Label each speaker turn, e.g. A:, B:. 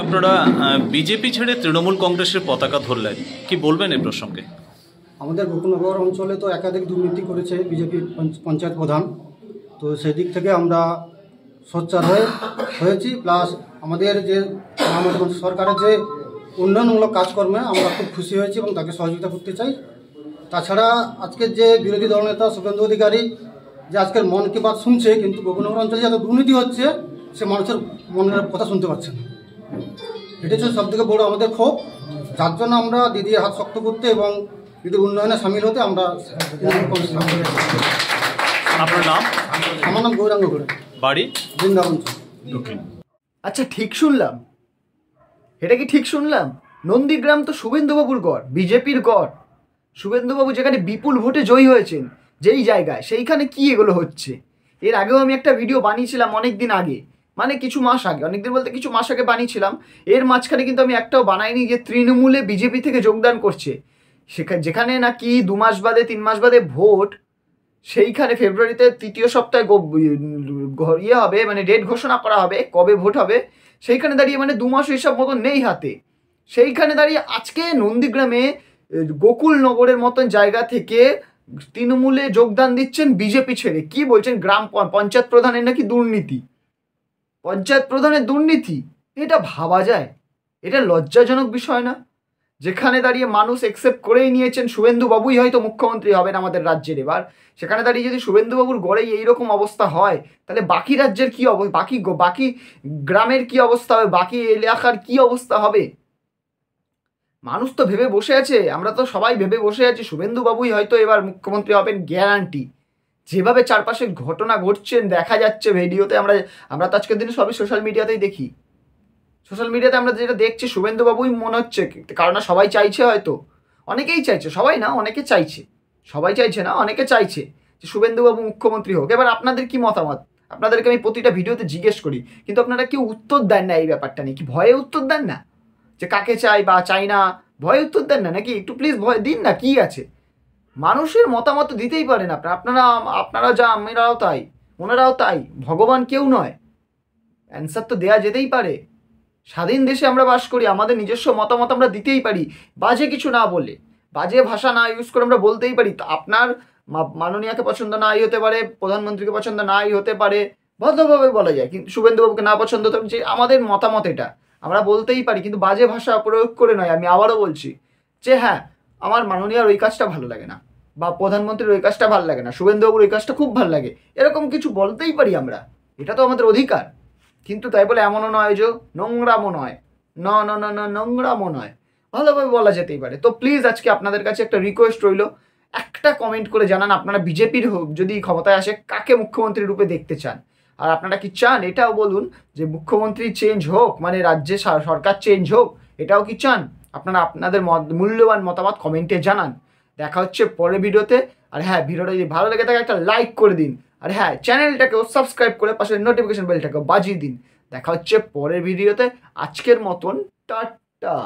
A: আপনারা বিজেপি ছেড়ে তৃণমূল কংগ্রেসের পতাকা ধরলেন, কি বলবেন এই প্রসঙ্গে?
B: আমাদের গোকুলনগর অঞ্চলে তো একাধিক দুর্নীতি করেছে বিজেপির পঞ্চায়েত প্রধান, তো সেদিক থেকে আমরা সোচ্চার হয়েছি। প্লাস আমাদের যে সরকারের যে উন্নয়নমূলক কাজকর্মে আমরা খুব খুশি হয়েছি এবং তাকে সহযোগিতা করতে চাই। তাছাড়া আজকের যে বিরোধী দলনেতা শুভেন্দু অধিকারী যে আজকের মন কি বাত শুনছে, কিন্তু গোকুলনগর অঞ্চলে যত দুর্নীতি হচ্ছে সে মানুষের মনের কথা শুনতে পাচ্ছে না। এটা হচ্ছে সবথেকে বড় আমাদের ক্ষোভ, যার জন্য আমরা দিদির হাত শক্ত করতে এবং দিদির উন্নয়নে সামিল হতে আমরা।
A: আপনার নাম?
B: আমার নাম গৌরাঙ্গ ঘোড়া, বাড়ি বৃন্দাবন।
C: আচ্ছা, ঠিক শুনলাম? এটা কি ঠিক শুনলাম? নন্দীগ্রাম তো শুভেন্দুবাবুর গড়, বিজেপির গড়। শুভেন্দুবাবু যেখানে বিপুল ভোটে জয়ী হয়েছেন, যেই জায়গায়, সেইখানে কি এগুলো হচ্ছে? এর আগেও আমি একটা ভিডিও বানিয়েছিলাম অনেক দিন আগে, মানে কিছু মাস আগে, অনেকদিন বলতে কিছু মাস আগে বানিয়েছিলাম। এর মাঝখানে কিন্তু আমি একটাও বানাইনি যে তৃণমূলে বিজেপি থেকে যোগদান করছে। যেখানে নাকি 2 মাস বাদে 3 মাস বাদে ভোট, সেইখানে ফেব্রুয়ারিতে 3য় সপ্তাহে হবে, মানে ডেট ঘোষণা করা হবে কবে ভোট হবে। সেইখানে দাঁড়িয়ে মানে 2 মাস হিসাব মতো নেই হাতে। সেইখানে দাঁড়িয়ে আজকে নন্দীগ্রামে গোকুলনগরের মতন জায়গা থেকে তৃণমূলে যোগদান দিচ্ছেন বিজেপি ছেড়ে। কি বলছেন? গ্রাম পঞ্চায়েত প্রধানের নাকি দুর্নীতি, পঞ্চায়েত প্রধানের দুর্নীতি। এটা ভাবা যায়? এটা লজ্জাজনক বিষয় না? যেখানে দাঁড়িয়ে মানুষ একসেপ্ট করেই নিয়েছেন শুভেন্দুবাবুই হয়তো মুখ্যমন্ত্রী হবেন আমাদের রাজ্যের এবার, সেখানে দাঁড়িয়ে যদি শুভেন্দুবাবুর গড়েই এইরকম অবস্থা হয়, তাহলে বাকি রাজ্যের কী অবস্থা, বাকি গ্রামের কি অবস্থা হবে, বাকি এলাকার কি অবস্থা হবে? মানুষ তো ভেবে বসে আছে, আমরা তো সবাই ভেবে বসে আছি শুভেন্দুবাবুই হয়তো এবার মুখ্যমন্ত্রী হবেন, গ্যারান্টি। যেভাবে চারপাশে ঘটনা ঘটছেন দেখা যাচ্ছে ভিডিওতে, আমরা তো আজকের দিনে সবই সোশ্যাল মিডিয়াতেই দেখি। সোশ্যাল মিডিয়াতে আমরা যেটা দেখছি শুভেন্দুবাবুই মনে হচ্ছে, কারণ না সবাই চাইছে, হয়তো অনেকেই চাইছে, সবাই না অনেকে চাইছে, সবাই চাইছে না অনেকে চাইছে যে শুভেন্দুবাবু মুখ্যমন্ত্রী হোক। এবার আপনাদের কি মতামত? আপনাদেরকে আমি প্রতিটা ভিডিওতে জিজ্ঞেস করি, কিন্তু আপনারা কেউ উত্তর দেন না এই ব্যাপারটা নিয়ে। কি ভয়ে উত্তর দেন না যে কাকে চাই বা চাই না? ভয়ে উত্তর দেন না নাকি? একটু প্লিজ ভয় দিন না। কি আছে, মানুষের মতামত দিতেই পারেন আপনারা যা, আমরাও তাই, ওনারাও তাই। ভগবান কেউ নয়, অ্যান্সার তো দেওয়া যেতেই পারে। স্বাধীন দেশে আমরা বাস করি, আমাদের নিজস্ব মতামত আমরা দিতেই পারি, বাজে কিছু না বলে, বাজে ভাষা না ইউজ করে আমরা বলতেই পারি। তো আপনার মাননীয়াকে পছন্দ নাই হতে পারে, প্রধানমন্ত্রীকে পছন্দ নাই হতে পারে, ভদ্রভাবে বলা যায়। কিন্তু শুভেন্দুবাবুকে না পছন্দ হতে পারে, যে আমাদের মতামত এটা আমরা বলতেই পারি, কিন্তু বাজে ভাষা প্রয়োগ করে নয়। আমি আবারও বলছি যে হ্যাঁ, আমার মাননীয়ার ওই কাজটা ভালো লাগে না, বা প্রধানমন্ত্রীর ওই কাজটা ভালো লাগে না, শুভেন্দুবাবুর ওই কাজটা খুব ভালো লাগে, এরকম কিছু বলতেই পারি আমরা, এটা তো আমাদের অধিকার। কিন্তু তাই বলে এমনও নয় যে নোংরামও নয়, নোংরামও নয়, ভালোভাবে বলা যেতেই পারে। তো প্লিজ আজকে আপনাদের কাছে একটা রিকোয়েস্ট রইল, একটা কমেন্ট করে জানান আপনারা বিজেপির যদি ক্ষমতায় আসে কাকে মুখ্যমন্ত্রী রূপে দেখতে চান। আর আপনারা কি চান এটাও বলুন যে মুখ্যমন্ত্রী চেঞ্জ হোক, মানে রাজ্যে সরকার চেঞ্জ হোক, এটাও কি চান? আপনারা আপনাদের মূল্যবান মতামত কমেন্টে জানান। দেখা হচ্ছে পরের ভিডিওতে। আর হ্যাঁ, ভিডিওটা যদি ভালো লেগে থাকে একটা লাইক করে দিন, আর হ্যাঁ, চ্যানেলটাকেও সাবস্ক্রাইব করে পাশে নোটিফিকেশন বেলটাকেও বাজিয়ে দিন। দেখা হচ্ছে পরের ভিডিওতে। আজকের মতন টাটা।